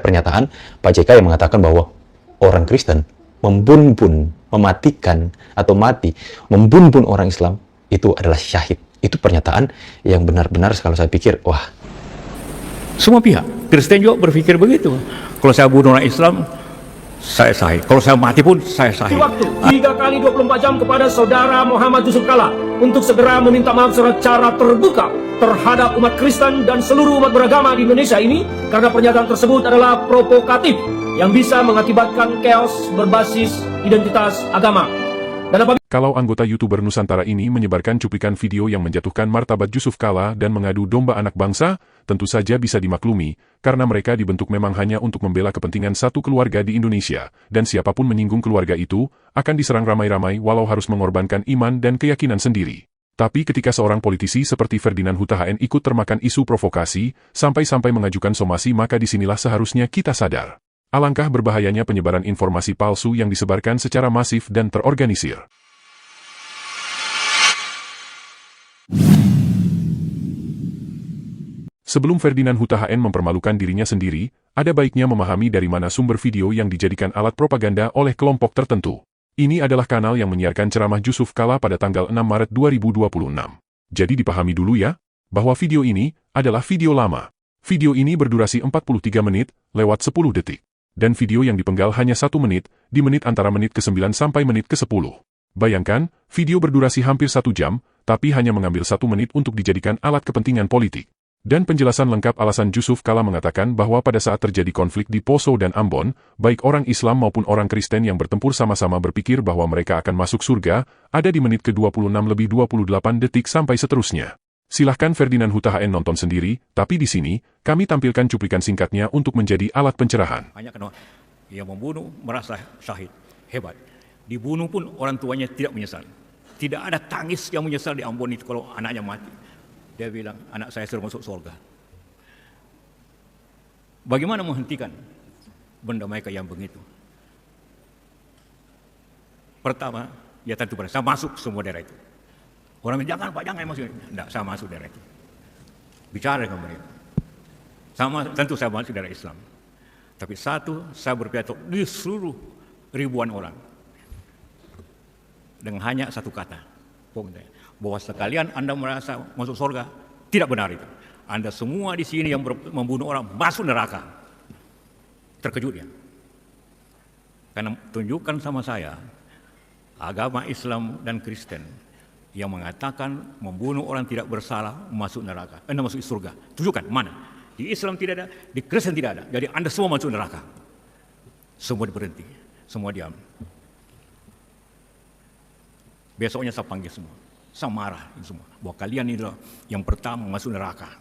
pernyataan Pak JK yang mengatakan bahwa orang Kristen membunuh, mematikan atau mati, membunuh orang Islam itu adalah syahid. Itu pernyataan yang benar-benar kalau saya pikir, wah. Semua pihak, Kristen juga berpikir begitu. Kalau saya bunuh orang Islam, saya sahih. Kalau saya mati pun, saya sahih. Waktu 3 kali 24 jam kepada saudara Muhammad Yusuf Kalla untuk segera meminta maaf secara terbuka terhadap umat Kristen dan seluruh umat beragama di Indonesia ini, karena pernyataan tersebut adalah provokatif yang bisa mengakibatkan chaos berbasis identitas agama. Kalau anggota YouTuber Nusantara ini menyebarkan cuplikan video yang menjatuhkan martabat Yusuf Kalla dan mengadu domba anak bangsa, tentu saja bisa dimaklumi, karena mereka dibentuk memang hanya untuk membela kepentingan satu keluarga di Indonesia, dan siapapun menyinggung keluarga itu, akan diserang ramai-ramai walau harus mengorbankan iman dan keyakinan sendiri. Tapi ketika seorang politisi seperti Ferdinand Huta HN ikut termakan isu provokasi, sampai-sampai mengajukan somasi, maka disinilah seharusnya kita sadar. Alangkah berbahayanya penyebaran informasi palsu yang disebarkan secara masif dan terorganisir. Sebelum Ferdinand Huta HN mempermalukan dirinya sendiri, ada baiknya memahami dari mana sumber video yang dijadikan alat propaganda oleh kelompok tertentu. Ini adalah kanal yang menyiarkan ceramah Yusuf Kalla pada tanggal 6 Maret 2026. Jadi dipahami dulu ya, bahwa video ini adalah video lama. Video ini berdurasi 43 menit, lewat 10 detik. Dan video yang dipenggal hanya 1 menit, di menit antara menit ke-9 sampai menit ke-10. Bayangkan, video berdurasi hampir 1 jam, tapi hanya mengambil 1 menit untuk dijadikan alat kepentingan politik. Dan penjelasan lengkap alasan Yusuf Kalla mengatakan bahwa pada saat terjadi konflik di Poso dan Ambon, baik orang Islam maupun orang Kristen yang bertempur sama-sama berpikir bahwa mereka akan masuk surga, ada di menit ke-26 lebih 28 detik sampai seterusnya. Silahkan Ferdinand Huta HN nonton sendiri, tapi di sini, kami tampilkan cuplikan singkatnya untuk menjadi alat pencerahan. Hanya karena yang membunuh merasa syahid, hebat. Dibunuh pun orang tuanya tidak menyesal. Tidak ada tangis yang menyesal di Ambon itu kalau anaknya mati. Dia bilang, anak saya sudah masuk surga. Bagaimana menghentikan benda mereka yang begitu? Pertama, ya tentu pada saya masuk semua daerah itu. Orang bilang, jangan Pak, jangan masuk. Tidak, saya masuk daerah itu. Bicara dengan mereka. Tentu saya masuk daerah Islam. Tapi satu, saya berpidato di seluruh ribuan orang. Dengan hanya satu kata. Bahwa sekalian Anda merasa masuk surga, tidak benar itu. Anda semua di sini yang membunuh orang masuk neraka. Terkejut ya. Karena tunjukkan sama saya, agama Islam dan Kristen yang mengatakan membunuh orang tidak bersalah masuk neraka, masuk surga. Tunjukkan mana? Di Islam tidak ada, di Kristen tidak ada. Jadi Anda semua masuk neraka. Semua berhenti, semua diam. Besoknya saya panggil semua. Saya marah semua. Bahwa kalian ini adalah yang pertama masuk neraka.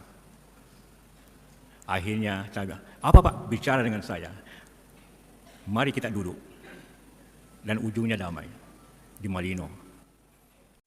Akhirnya saya bilang, apa Pak? Bicara dengan saya. Mari kita duduk. Dan ujungnya damai. Di Malino.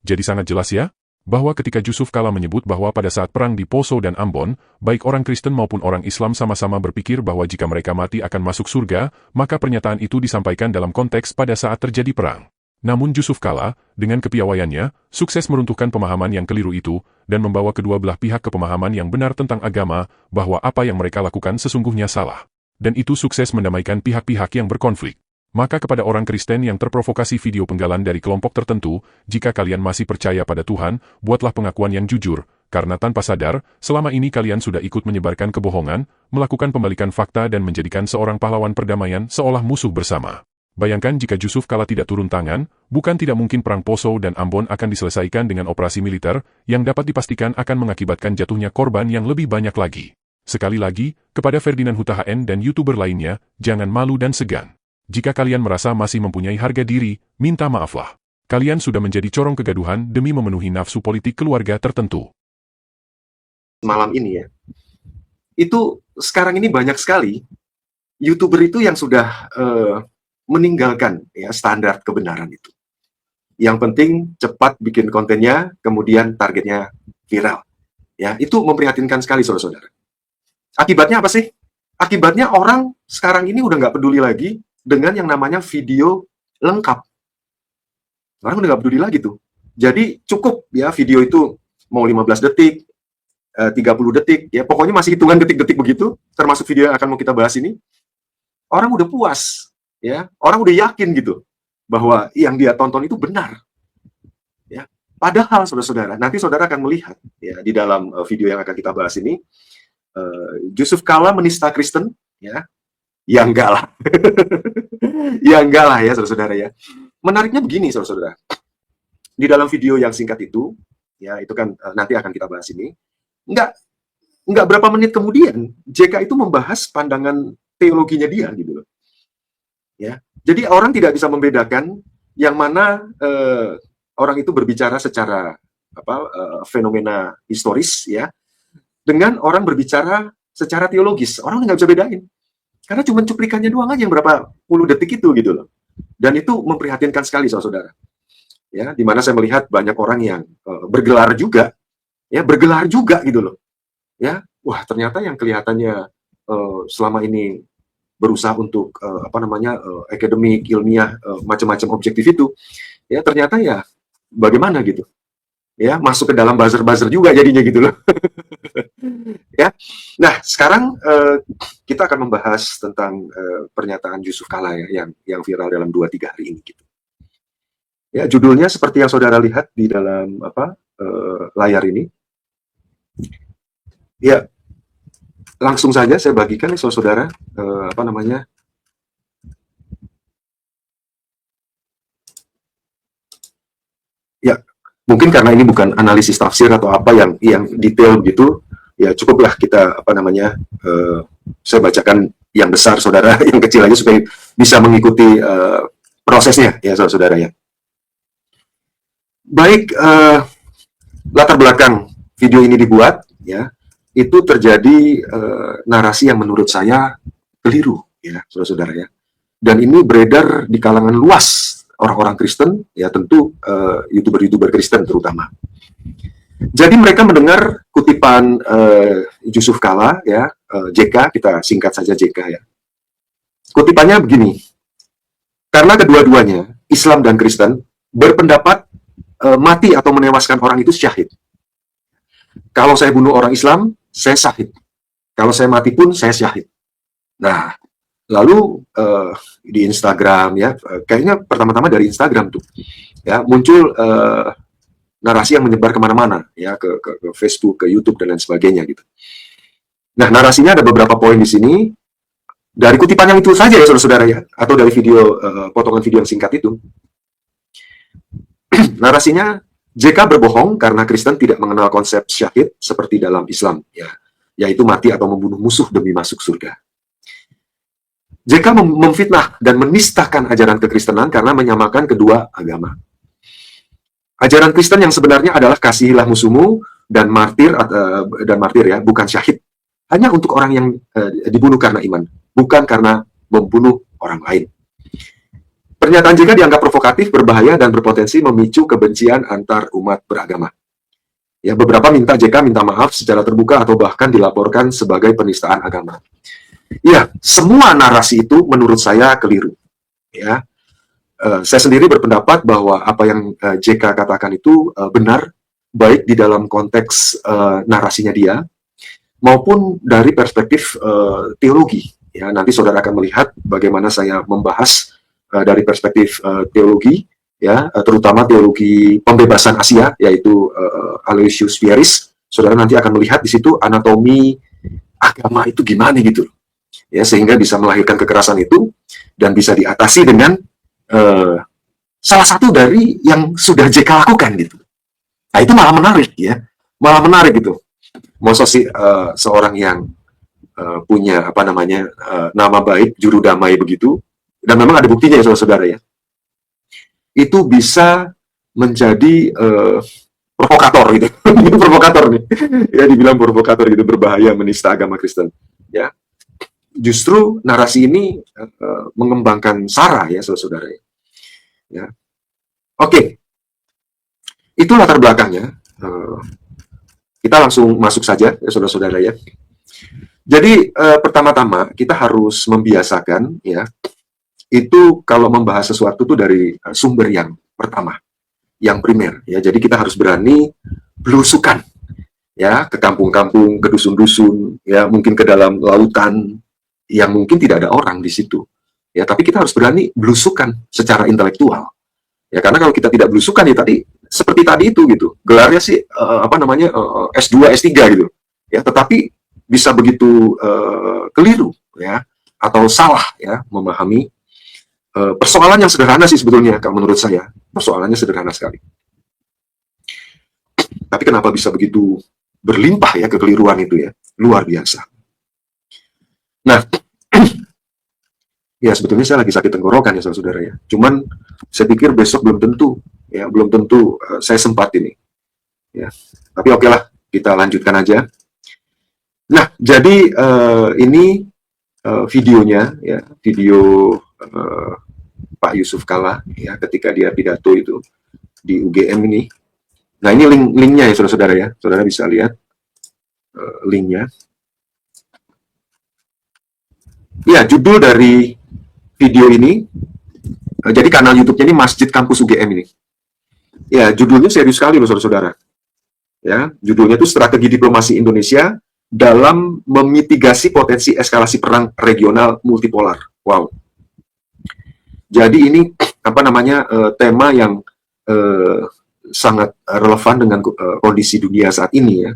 Jadi sangat jelas ya, bahwa ketika Yusuf Kalla menyebut bahwa pada saat perang di Poso dan Ambon, baik orang Kristen maupun orang Islam sama-sama berpikir bahwa jika mereka mati akan masuk surga, maka pernyataan itu disampaikan dalam konteks pada saat terjadi perang. Namun Yusuf Kalla, dengan kepiawaiannya, sukses meruntuhkan pemahaman yang keliru itu, dan membawa kedua belah pihak ke pemahaman yang benar tentang agama, bahwa apa yang mereka lakukan sesungguhnya salah. Dan itu sukses mendamaikan pihak-pihak yang berkonflik. Maka kepada orang Kristen yang terprovokasi video penggalan dari kelompok tertentu, jika kalian masih percaya pada Tuhan, buatlah pengakuan yang jujur, karena tanpa sadar, selama ini kalian sudah ikut menyebarkan kebohongan, melakukan pembalikan fakta dan menjadikan seorang pahlawan perdamaian seolah musuh bersama. Bayangkan jika Yusuf Kalla tidak turun tangan, bukan tidak mungkin perang Poso dan Ambon akan diselesaikan dengan operasi militer, yang dapat dipastikan akan mengakibatkan jatuhnya korban yang lebih banyak lagi. Sekali lagi, kepada Ferdinand Huta HN dan YouTuber lainnya, jangan malu dan segan. Jika kalian merasa masih mempunyai harga diri, minta maaflah. Kalian sudah menjadi corong kegaduhan demi memenuhi nafsu politik keluarga tertentu. Malam ini ya, itu sekarang ini banyak sekali YouTuber itu yang sudah meninggalkan ya standar kebenaran itu. Yang penting cepat bikin kontennya, kemudian targetnya viral. Ya, itu memprihatinkan sekali saudara-saudara. Akibatnya apa sih? Akibatnya orang sekarang ini udah nggak peduli lagi dengan yang namanya video lengkap. Orang udah nggak peduli lagi tuh. Jadi cukup ya video itu mau 15 detik, 30 detik, ya pokoknya masih hitungan detik-detik begitu, termasuk video yang akan mau kita bahas ini. orang udah puas, ya, orang udah yakin gitu bahwa yang dia tonton itu benar. Ya, padahal saudara-saudara, nanti saudara akan melihat ya di dalam video yang akan kita bahas ini, Yusuf Kala menista Kristen, ya, enggak lah, ya enggak lah ya saudara-saudara ya. Menariknya begini saudara-saudara, di dalam video yang singkat itu, ya itu kan nanti akan kita bahas ini, enggak berapa menit kemudian JK itu membahas pandangan teologinya dia gitu loh. Ya, jadi orang tidak bisa membedakan yang mana orang itu berbicara secara fenomena historis ya, dengan orang berbicara secara teologis. Orang nggak bisa bedain, karena cuma cuplikannya doang aja yang berapa puluh detik itu gitu loh. Dan itu memprihatinkan sekali saudara. Ya, di mana saya melihat banyak orang yang bergelar juga gitu loh. Ya, wah ternyata yang kelihatannya selama ini berusaha untuk akademik, ilmiah, macam-macam objektif itu, ya ternyata ya bagaimana gitu, ya masuk ke dalam buzzer-buzzer juga jadinya gitu loh. Ya, nah sekarang kita akan membahas tentang pernyataan Yusuf Kala ya, yang viral dalam 2-3 hari ini gitu. Ya, judulnya seperti yang saudara lihat di dalam layar ini. Ya, langsung saja saya bagikan nih saudara, ya mungkin karena ini bukan analisis tafsir atau apa yang detail gitu, ya cukuplah kita saya bacakan yang besar saudara, yang kecil aja supaya bisa mengikuti prosesnya ya saudara ya. Baik, latar belakang video ini dibuat ya, itu terjadi narasi yang menurut saya keliru ya saudara-saudara ya, dan ini beredar di kalangan luas orang-orang Kristen ya, tentu youtuber Kristen terutama. Jadi mereka mendengar kutipan Yusuf Kala ya, JK, kita singkat saja JK ya. Kutipannya begini, karena kedua-duanya Islam dan Kristen berpendapat mati atau menewaskan orang itu syahid. Kalau saya bunuh orang Islam, saya syahid. Kalau saya mati pun, saya syahid. Nah, lalu di Instagram ya, kayaknya pertama-tama dari Instagram tuh, ya muncul narasi yang menyebar kemana-mana, ya ke Facebook, ke YouTube dan lain sebagainya gitu. Nah, narasinya ada beberapa poin di sini. Dari kutipan yang itu saja ya saudara-saudara ya, atau dari video potongan video yang singkat itu. Narasinya, JK berbohong karena Kristen tidak mengenal konsep syahid seperti dalam Islam, ya, yaitu mati atau membunuh musuh demi masuk surga. JK memfitnah dan menistakan ajaran kekristenan karena menyamakan kedua agama. Ajaran Kristen yang sebenarnya adalah kasihilah musuhmu dan martir ya, bukan syahid. Hanya untuk orang yang dibunuh karena iman, bukan karena membunuh orang lain. Pernyataan JK dianggap provokatif, berbahaya, dan berpotensi memicu kebencian antar umat beragama. Ya, beberapa JK minta maaf secara terbuka atau bahkan dilaporkan sebagai penistaan agama. Ya, semua narasi itu menurut saya keliru. Ya, saya sendiri berpendapat bahwa apa yang JK katakan itu benar, baik di dalam konteks narasinya dia, maupun dari perspektif teologi. Ya, nanti saudara akan melihat bagaimana saya membahas dari perspektif teologi, ya, terutama teologi pembebasan Asia, yaitu Aloysius Pieris. Saudara nanti akan melihat di situ anatomi agama itu gimana gitu, ya, sehingga bisa melahirkan kekerasan itu dan bisa diatasi dengan salah satu dari yang sudah JK lakukan gitu. Nah itu malah menarik ya, malah menarik gitu. Masa sih seorang yang punya nama baik, juru damai begitu, dan memang ada buktinya ya saudara-saudara ya, itu bisa menjadi provokator gitu. Provokator nih ya, dibilang provokator gitu, berbahaya, menista agama Kristen ya. Justru narasi ini mengembangkan SARA ya saudara-saudara ya. Oke, itu latar belakangnya. Kita langsung masuk saja ya saudara-saudara ya. Jadi pertama-tama kita harus membiasakan ya, itu kalau membahas sesuatu tuh dari sumber yang pertama, yang primer ya. Jadi kita harus berani belusukan ya, ke kampung-kampung, ke dusun-dusun ya, mungkin ke dalam lautan yang mungkin tidak ada orang di situ. Ya, tapi kita harus berani belusukan secara intelektual. Ya, karena kalau kita tidak belusukan ya tadi seperti tadi itu gitu. Gelarnya sih S2, S3 gitu. Ya, tetapi bisa begitu keliru ya atau salah ya memahami persoalan yang sederhana sih sebetulnya kalau menurut saya. Persoalannya sederhana sekali. Tapi kenapa bisa begitu berlimpah ya kekeliruan itu ya? Luar biasa. Nah, ya sebetulnya saya lagi sakit tenggorokan ya saudara-saudara ya. Cuman saya pikir besok belum tentu ya, belum tentu saya sempat ini. Ya. Tapi oke lah, kita lanjutkan aja. Nah, jadi ini videonya ya, video Pak Yusuf Kalla ya ketika dia pidato itu di UGM ini. Nah, ini linknya ya saudara-saudara ya. Saudara bisa lihat linknya. Ya, judul dari video ini, jadi kanal YouTube-nya ini Masjid Kampus UGM ini. Ya, judulnya serius sekali loh saudara-saudara. Ya, judulnya itu Strategi Diplomasi Indonesia dalam Memitigasi Potensi Eskalasi Perang Regional Multipolar. Wow. Jadi ini apa namanya tema yang sangat relevan dengan kondisi dunia saat ini ya.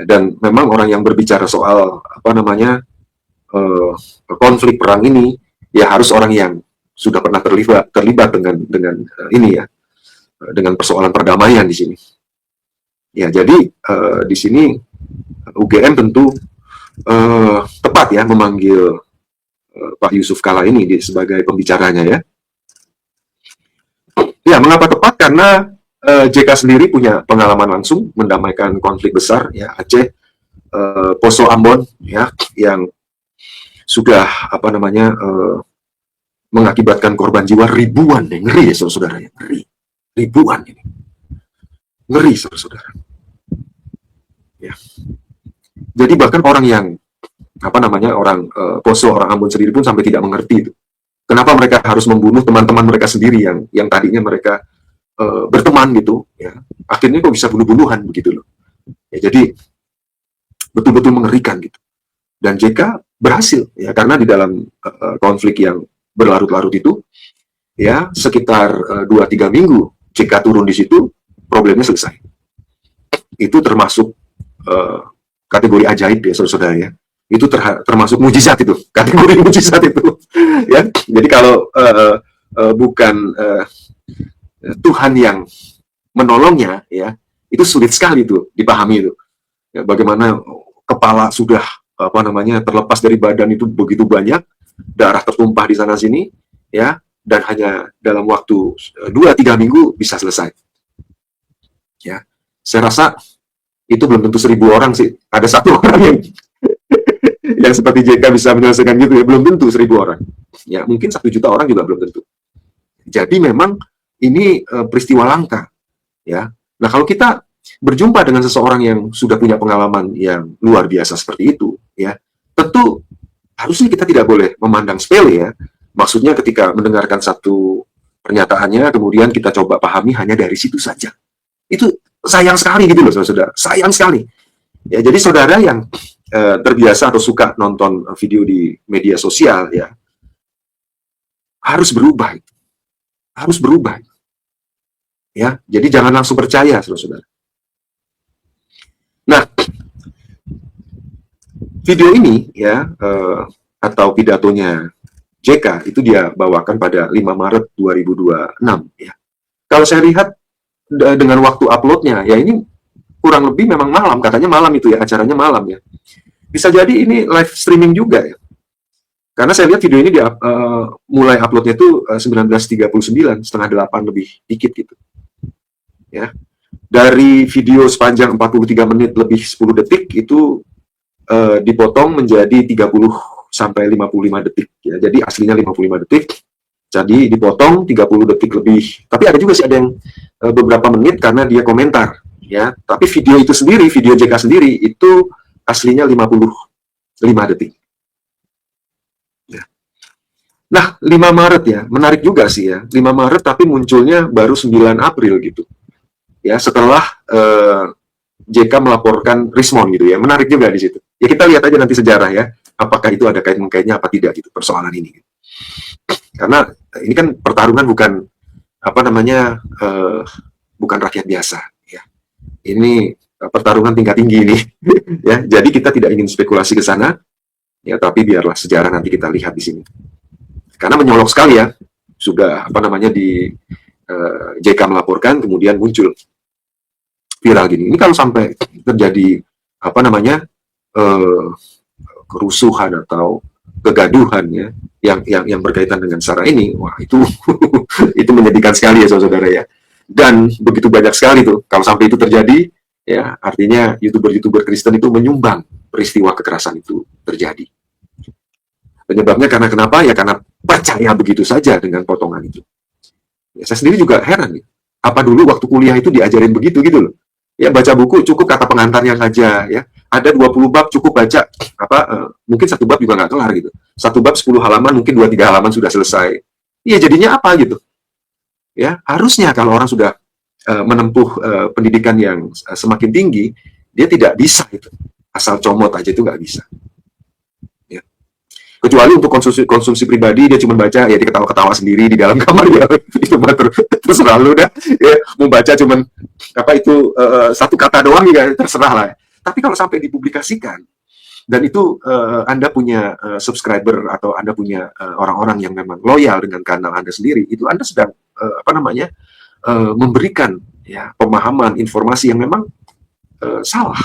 Dan memang orang yang berbicara soal apa namanya konflik perang ini ya harus orang yang sudah pernah terlibat dengan ini ya, dengan persoalan perdamaian di sini. Ya, jadi di sini UGM tentu tepat ya memanggil Pak Yusuf Kalla ini sebagai pembicaranya ya. Ya, mengapa tepat? Karena JK sendiri punya pengalaman langsung mendamaikan konflik besar ya, Aceh, Poso Ambon ya, yang sudah apa namanya mengakibatkan korban jiwa ribuan nih, ngeri ya saudara-saudara ya, ngeri, ribuan ini, ngeri saudara-saudara. Ya, jadi bahkan orang yang apa namanya orang Poso, orang Ambon sendiri pun sampai tidak mengerti itu. Kenapa mereka harus membunuh teman-teman mereka sendiri yang tadinya mereka berteman gitu, ya. Akhirnya kok bisa bunuh-bunuhan begitu loh. Ya, jadi betul-betul mengerikan gitu. Dan JK berhasil ya karena di dalam konflik yang berlarut-larut itu ya sekitar 2-3 minggu JK turun di situ problemnya selesai. Itu termasuk kategori ajaib ya saudara-saudara ya. Itu termasuk mujizat itu, kategori mujizat itu ya. Jadi kalau bukan Tuhan yang menolongnya ya, itu sulit sekali tuh dipahami itu. Ya, bagaimana kepala sudah apa namanya terlepas dari badan itu begitu banyak, darah tertumpah di sana sini ya, dan hanya dalam waktu 2-3 minggu bisa selesai. Ya, saya rasa itu belum tentu 1000 orang sih. Ada satu orang yang seperti JK bisa menyelesaikan gitu ya, belum tentu 1000 orang. Ya, mungkin 1 juta orang juga belum tentu. Jadi memang ini peristiwa langka, ya. Nah, kalau kita berjumpa dengan seseorang yang sudah punya pengalaman yang luar biasa seperti itu, ya, tentu harusnya kita tidak boleh memandang sepele ya. Maksudnya ketika mendengarkan satu pernyataannya, kemudian kita coba pahami hanya dari situ saja. Itu sayang sekali gitu loh, saudara. Sayang sekali. Ya, jadi saudara yang terbiasa atau suka nonton video di media sosial, ya, harus berubah. Harus berubah. Ya, jadi jangan langsung percaya, saudara-saudara. Nah, video ini ya atau pidatonya JK itu dia bawakan pada 5 Maret 2026 ya. Kalau saya lihat dengan waktu uploadnya ya ini kurang lebih memang malam, katanya malam itu ya, acaranya malam ya. Bisa jadi ini live streaming juga ya. Karena saya lihat video ini dia mulai uploadnya itu 19.39, setengah 8 lebih dikit gitu. Ya. Dari video sepanjang 43 menit lebih 10 detik itu dipotong menjadi 30 sampai 55 detik ya. Jadi aslinya 55 detik. Jadi dipotong 30 detik lebih. Tapi ada juga sih ada yang beberapa menit karena dia komentar ya. Tapi video itu sendiri, video JK sendiri itu aslinya 55 detik. Ya. Nah, 5 Maret ya, menarik juga sih ya. 5 Maret tapi munculnya baru 9 April gitu. Ya, setelah JK melaporkan Rismon gitu ya. Menarik juga di situ. Ya kita lihat aja nanti sejarah ya. apakah itu ada kait-mengaitnya apa tidak gitu persoalan ini. Karena ini kan pertarungan bukan apa namanya bukan rakyat biasa ya. Ini pertarungan tingkat tinggi ini ya. Jadi kita tidak ingin spekulasi ke sana ya, tapi biarlah sejarah nanti kita lihat di sini. Karena menyolok sekali ya. Sudah apa namanya di JK melaporkan kemudian muncul viral gini. Ini kalau sampai terjadi apa namanya kerusuhan atau kegaduhan ya yang berkaitan dengan SARA ini, wah itu itu menyedihkan sekali ya saudara-saudara ya. Dan begitu banyak sekali tuh kalau sampai itu terjadi ya, artinya YouTuber Kristen itu menyumbang peristiwa kekerasan itu terjadi. Penyebabnya karena kenapa? Ya karena percaya begitu saja dengan potongan itu. Ya, saya sendiri juga heran nih. Apa dulu waktu kuliah itu diajarin begitu gitu loh. Ya baca buku cukup kata pengantarnya saja ya. Ada 20 bab cukup baca mungkin satu bab juga nggak kelar gitu. Satu bab 10 halaman mungkin 2-3 halaman sudah selesai. Iya jadinya apa gitu. Ya, harusnya kalau orang sudah menempuh pendidikan yang semakin tinggi, dia tidak bisa itu. Asal comot aja itu nggak bisa. Kecuali untuk konsumsi pribadi, dia cuma baca ya diketawa-ketawa sendiri di dalam kamar ya itu terserah lu dah ya, mau baca cuman apa itu satu kata doang ya terserah lah. Tapi kalau sampai dipublikasikan dan itu Anda punya subscriber atau Anda punya orang-orang yang memang loyal dengan kanal Anda sendiri, itu Anda sedang apa namanya memberikan ya pemahaman informasi yang memang salah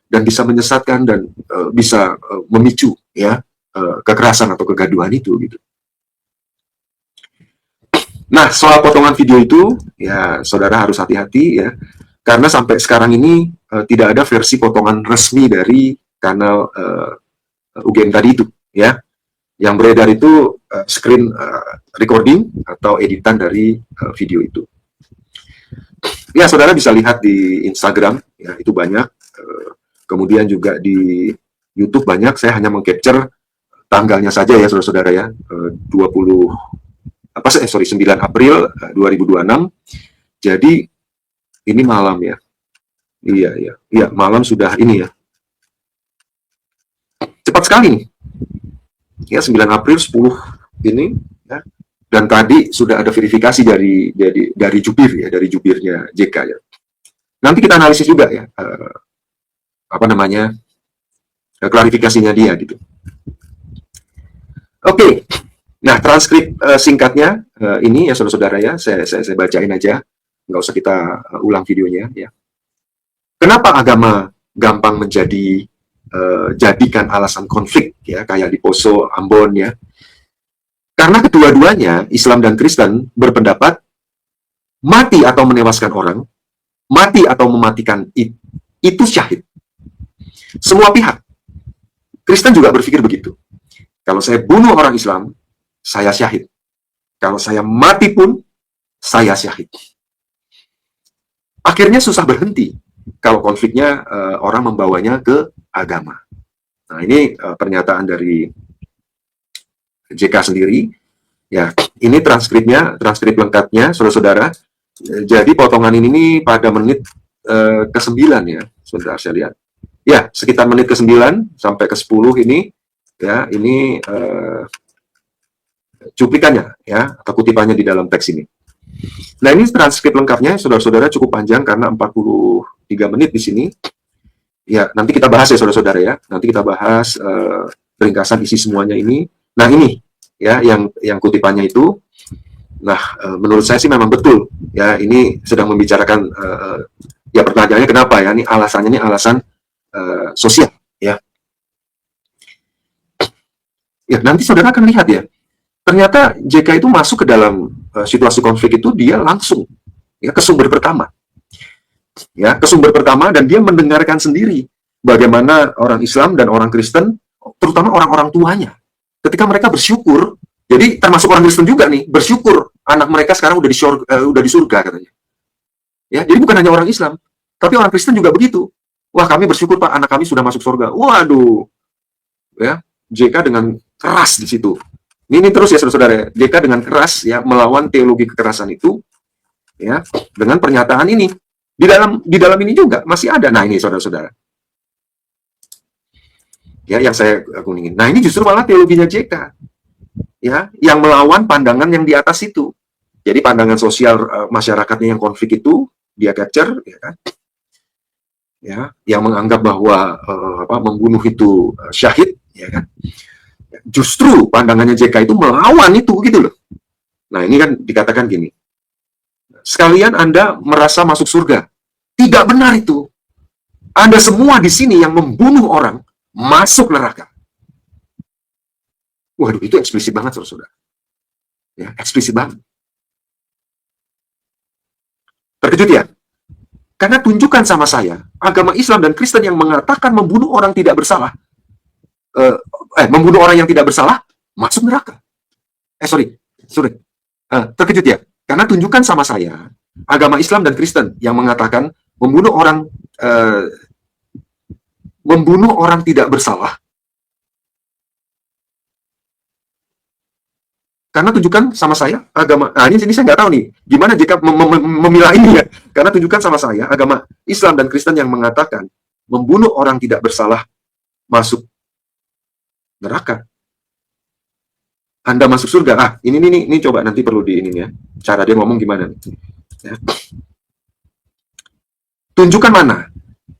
dan bisa menyesatkan dan bisa memicu ya kekerasan atau kegaduhan itu gitu. Nah, soal potongan video itu ya saudara harus hati-hati ya, karena sampai sekarang ini tidak ada versi potongan resmi dari kanal UGM tadi itu ya. Yang beredar itu screen recording atau editan dari video itu. Ya, saudara bisa lihat di Instagram ya, itu banyak. Kemudian juga di YouTube banyak. Saya hanya mengcapture tanggalnya saja ya saudara-saudara ya, 9 April 2026. Jadi ini malam ya. Iya, malam sudah ini ya. Cepat sekali nih. Ya, 9 April 10 ini ya. Dan tadi sudah ada verifikasi dari jubir ya, dari jubirnya JK ya. Nanti kita analisis juga ya. Apa namanya? Klarifikasinya dia gitu. Oke, nah transkrip singkatnya ini ya saudara-saudara ya, saya bacain aja, nggak usah kita ulang videonya ya. Kenapa agama gampang menjadi jadikan alasan konflik ya, kayak di Poso, Ambon ya? Karena kedua-duanya Islam dan Kristen berpendapat mati atau menewaskan orang, mati atau mematikan itu syahid. Semua pihak. Kristen juga berpikir begitu. Kalau saya bunuh orang Islam, saya syahid. Kalau saya mati pun, saya syahid. Akhirnya susah berhenti kalau konfliknya orang membawanya ke agama. Nah, ini pernyataan dari JK sendiri. Ya, ini transkrip lengkapnya, saudara-saudara. Jadi potongan ini pada menit ke-9 ya, saudara saya lihat. Ya, sekitar menit ke-9 sampai ke-10 ini. Ya, ini cuplikannya ya, atau kutipannya di dalam teks ini. Nah, ini transkrip lengkapnya, saudara-saudara, cukup panjang karena 43 menit di sini. Ya, nanti kita bahas ya, saudara-saudara ya. Nanti kita bahas ringkasan isi semuanya ini. Nah, ini ya, yang kutipannya itu. Nah, menurut saya sih memang betul. Ya, ini sedang membicarakan. Ya, pertanyaannya kenapa ya? Ini alasannya ini alasan sosial. Ya. Ya, nanti saudara akan lihat ya. Ternyata JK itu masuk ke dalam situasi konflik itu dia langsung ya ke sumber pertama. Ya, ke sumber pertama dan dia mendengarkan sendiri bagaimana orang Islam dan orang Kristen, terutama orang-orang tuanya, ketika mereka bersyukur. Jadi termasuk orang Kristen juga nih, bersyukur anak mereka sekarang udah di surga katanya. Ya, jadi bukan hanya orang Islam, tapi orang Kristen juga begitu. Wah, kami bersyukur Pak, anak kami sudah masuk surga. Waduh. Ya, JK dengan keras di situ. Ini terus ya saudara-saudara, JK dengan keras ya melawan teologi kekerasan itu ya dengan pernyataan ini. Di dalam ini juga masih ada. Nah, ini saudara-saudara. Ya, yang saya kuningin. Nah, ini justru malah teologinya JK. Ya, yang melawan pandangan yang di atas itu. Jadi pandangan sosial masyarakatnya yang konflik itu dia capture, ya kan? Ya, yang menganggap bahwa membunuh itu syahid, ya kan? Justru pandangannya JK itu melawan itu gitu loh. Nah, ini kan dikatakan gini. Sekalian Anda merasa masuk surga. Tidak benar itu. Anda semua di sini yang membunuh orang masuk neraka. Waduh, itu eksplisit banget, saudara-saudara. Ya, eksplisit banget. Terkejut ya? Karena tunjukkan sama saya, agama Islam dan Kristen yang mengatakan membunuh orang tidak bersalah, membunuh orang yang tidak bersalah, masuk neraka. Sorry. Terkejut ya? Karena tunjukkan sama saya, agama Islam dan Kristen yang mengatakan membunuh orang tidak bersalah. Karena tunjukkan sama saya agama, ini saya nggak tahu nih, gimana jika memilah ini ya. Karena tunjukkan sama saya agama Islam dan Kristen yang mengatakan membunuh orang tidak bersalah masuk neraka. Anda masuk surga. Ini coba nanti perlu di ini ya. Cara dia ngomong gimana nih. Ya. Tunjukkan mana?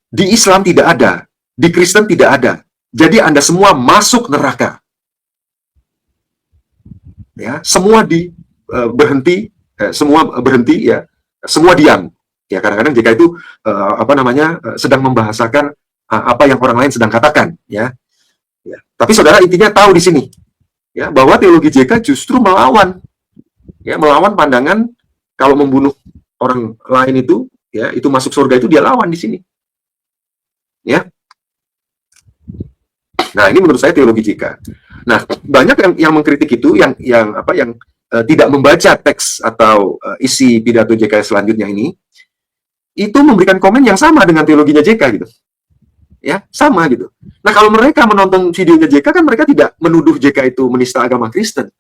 Di Islam tidak ada, di Kristen tidak ada. Jadi Anda semua masuk neraka. Ya, semua berhenti ya, semua diam. Ya, kadang-kadang jika itu sedang membahasakan apa yang orang lain sedang katakan, ya. Ya. Tapi saudara intinya tahu di sini, ya, bahwa teologi JK justru melawan pandangan kalau membunuh orang lain itu, ya, itu masuk surga, itu dia lawan di sini. Ya. Nah, ini menurut saya teologi JK. Nah, banyak yang mengkritik itu, yang tidak membaca teks atau isi pidato JK selanjutnya ini, itu memberikan komen yang sama dengan teologinya JK gitu. Ya, sama gitu. Nah, kalau mereka menonton videonya JK kan mereka tidak menuduh JK itu menista agama Kristen.